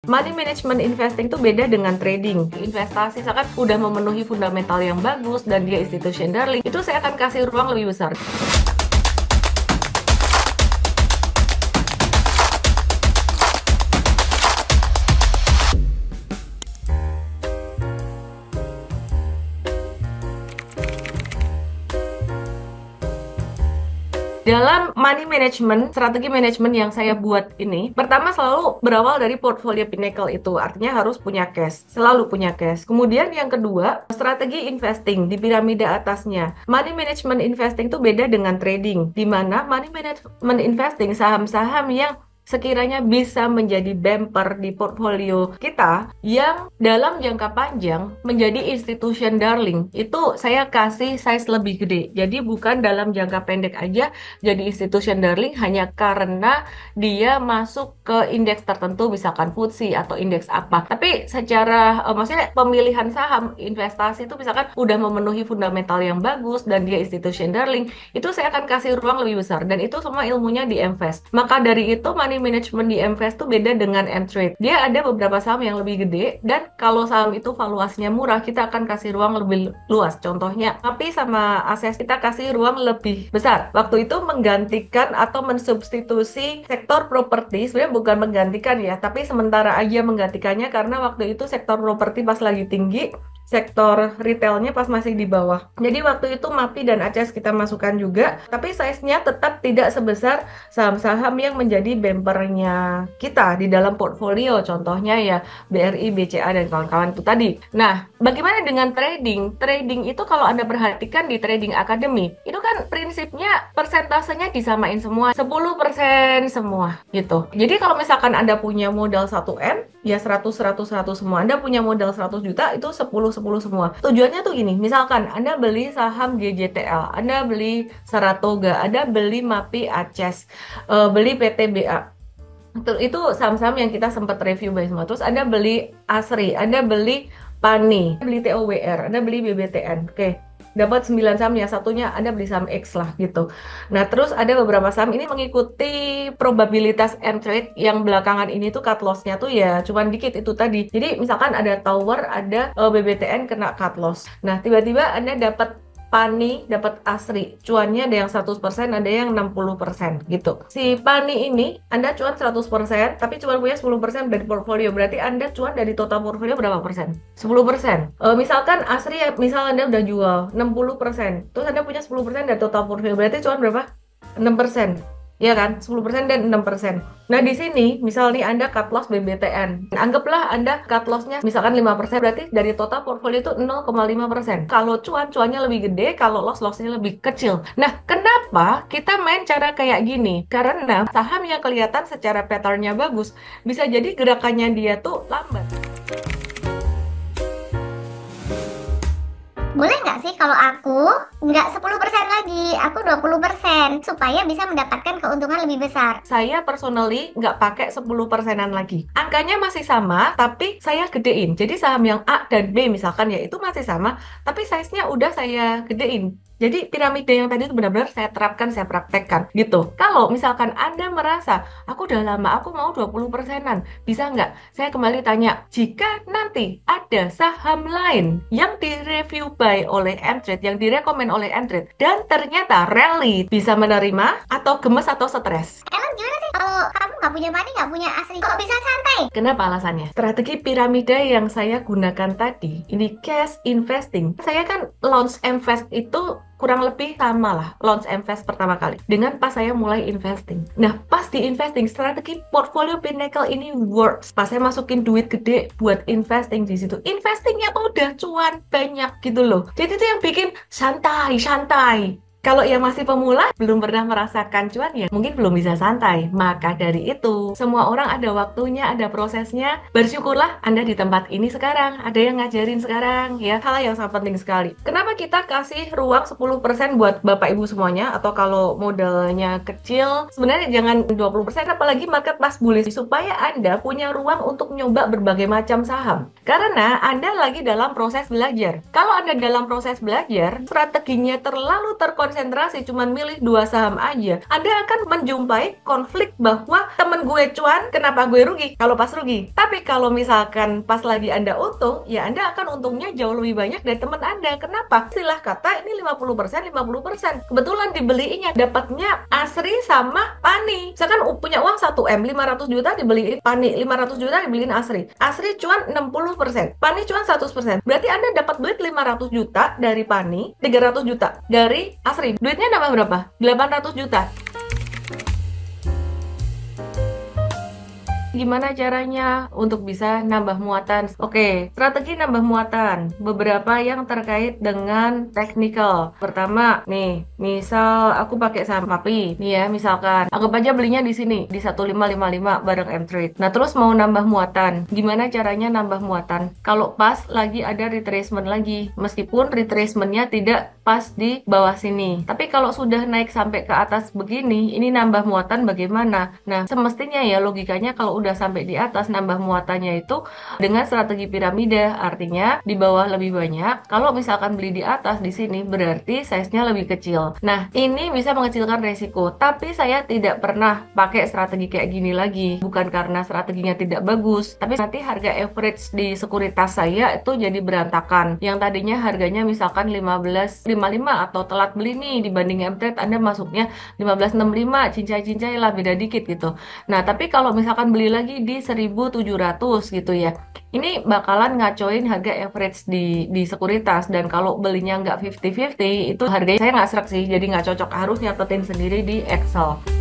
money management investing itu beda dengan trading. Investasi misalkan udah memenuhi fundamental yang bagus dan dia institution darling, itu saya akan kasih ruang lebih besar. Dalam money management, strategi manajemen yang saya buat ini, pertama selalu berawal dari portfolio Pinnacle itu, artinya harus punya cash, selalu punya cash. Kemudian yang kedua, strategi investing di piramida atasnya. Money management investing itu beda dengan trading, di mana money management investing saham-saham yang sekiranya bisa menjadi bumper di portfolio kita yang dalam jangka panjang menjadi institution darling, itu saya kasih size lebih gede. Jadi bukan dalam jangka pendek aja jadi institution darling hanya karena dia masuk ke indeks tertentu, misalkan FTSE atau indeks apa. Tapi secara maksudnya pemilihan saham investasi itu misalkan udah memenuhi fundamental yang bagus dan dia institution darling, itu saya akan kasih ruang lebih besar, dan itu semua ilmunya di Mvest. Maka dari itu money management di Mvest tuh beda dengan Mtrade. Dia ada beberapa saham yang lebih gede, dan kalau saham itu valuasinya murah, kita akan kasih ruang lebih luas. Contohnya, tapi sama Access kita kasih ruang lebih besar. Waktu itu menggantikan atau mensubstitusi sektor properti, sebenarnya bukan menggantikan ya, tapi sementara aja menggantikannya karena waktu itu sektor properti pas lagi tinggi, sektor retailnya pas masih di bawah. Jadi waktu itu MAPI dan Access kita masukkan juga, tapi size-nya tetap tidak sebesar saham-saham yang menjadi bumpernya kita di dalam portfolio. Contohnya ya BRI, BCA, dan kawan-kawan itu tadi. Nah, bagaimana dengan trading? Trading itu kalau Anda perhatikan di Trading Academy, itu kan prinsipnya persentasenya disamain semua, 10% semua gitu. Jadi kalau misalkan Anda punya modal 1M, ya 100, 100, 100 semua. Anda punya modal 100 juta, itu 10 semua. Tujuannya tuh gini, misalkan Anda beli saham GJTL, Anda beli Saratoga, Anda beli MAPI, Access, beli PTBA. Itu saham-saham yang kita sempat review by semua. Terus Anda beli ASRI, Anda beli PANI, beli TOWR, Anda beli BBTN. Oke. Dapat 9 saham, ya satunya Anda beli saham X lah gitu. Nah, terus ada beberapa saham ini mengikuti probabilitas Mtrade yang belakangan ini tuh cut loss-nya tuh ya cuman dikit itu tadi. Jadi misalkan ada Tower, ada BBTN kena cut loss. Nah, tiba-tiba Anda dapat PANI, dapat ASRI, cuannya ada yang 100%, ada yang 60% gitu. Si PANI ini Anda cuan 100%, tapi cuma punya 10% dari portfolio. Berarti Anda cuan dari total portfolio berapa persen? 10%. Misalkan ASRI, misal Anda udah jual 60%, terus Anda punya 10% dari total portfolio, berarti cuan berapa? 6%. Ya kan, 10% dan 6%. Nah, di sini misal nih Anda cut loss BBTN. Anggaplah Anda cut loss-nya misalkan 5%, berarti dari total portfolio itu 0,5%. Kalau cuannya lebih gede, kalau loss-nya lebih kecil. Nah, kenapa kita main cara kayak gini? Karena saham yang kelihatan secara pattern-nya bagus, bisa jadi gerakannya dia tuh lambat. Boleh nggak sih kalau aku nggak 10% lagi, aku 20%, supaya bisa mendapatkan keuntungan lebih besar? Saya personally nggak pakai 10%-an lagi. Angkanya masih sama, tapi saya gedein. Jadi saham yang A dan B misalkan ya itu masih sama, tapi size-nya udah saya gedein. Jadi piramida yang tadi itu benar-benar saya terapkan, saya praktekkan gitu. Kalau misalkan Anda merasa, aku udah lama, aku mau 20%-an, bisa nggak? Saya kembali tanya, jika nanti ada saham lain yang direview by oleh Mtrade, yang direkomend oleh Mtrade, dan ternyata rally, bisa menerima atau gemes atau stres? Emang gimana sih kalau kamu nggak punya money, nggak punya ASRI, kok bisa santai? Kenapa alasannya? Strategi piramida yang saya gunakan tadi, ini cash investing. Saya kan launch Mvest itu kurang lebih sama lah launch Mvest pertama kali dengan pas saya mulai investing. Nah, pas di investing, strategi portfolio Pinnacle ini works. Pas saya masukin duit gede buat investing di situ, investingnya tuh udah cuan banyak gitu loh. Jadi itu yang bikin santai. Kalau yang masih pemula, belum pernah merasakan cuan ya, mungkin belum bisa santai. Maka dari itu, semua orang ada waktunya, ada prosesnya. Bersyukurlah Anda di tempat ini sekarang, ada yang ngajarin sekarang ya. Hal yang sangat penting sekali. Kenapa kita kasih ruang 10% buat Bapak Ibu semuanya, atau kalau modalnya kecil, sebenarnya jangan 20%, apalagi market pas bullish, supaya Anda punya ruang untuk nyoba berbagai macam saham. Karena Anda lagi dalam proses belajar. Kalau Anda dalam proses belajar, strateginya terlalu terkoneksi konsentrasi cuman milih 2 saham aja, Anda akan menjumpai konflik bahwa temen gue cuan, kenapa gue rugi kalau pas rugi. Tapi kalau misalkan pas lagi Anda untung, ya Anda akan untungnya jauh lebih banyak dari teman Anda. Kenapa? Istilah kata ini 50%, 50%. Kebetulan dibeliinnya dapatnya Asri sama Pani. Misalkan punya uang 1M, 500 juta dibeliin Pani, 500 juta dibeliin Asri. Asri cuan 60%, Pani cuan 100%. Berarti Anda dapat duit 500 juta dari Pani, 300 juta dari Asri. Duitnya nambah berapa? 800 juta. Gimana caranya untuk bisa nambah muatan? Oke, strategi nambah muatan. Beberapa yang terkait dengan technical. Pertama, nih, misal aku pakai saham MAPI. Nih ya, misalkan. Anggap aja belinya di sini, di 1555 bareng M-Trade. Nah, terus mau nambah muatan. Gimana caranya nambah muatan? Kalau pas lagi ada retracement lagi. Meskipun retracementnya tidak pas di bawah sini. Tapi kalau sudah naik sampai ke atas begini, ini nambah muatan bagaimana? Nah, semestinya ya logikanya kalau udah sampai di atas nambah muatannya itu dengan strategi piramida, artinya di bawah lebih banyak. Kalau misalkan beli di atas di sini berarti size-nya lebih kecil. Nah, ini bisa mengecilkan resiko, tapi saya tidak pernah pakai strategi kayak gini lagi. Bukan karena strateginya tidak bagus, tapi nanti harga average di sekuritas saya itu jadi berantakan. Yang tadinya harganya misalkan 15.55 atau telat beli nih dibanding M-Trade, Anda masuknya 15.65, cincai-cincai lah beda dikit gitu. Nah, tapi kalau misalkan beli lagi di 1.700 gitu ya, ini bakalan ngacoin harga average di sekuritas. Dan kalau belinya nggak 50-50, itu harganya saya nggak serak sih, jadi nggak cocok, harus nyatetin sendiri di Excel.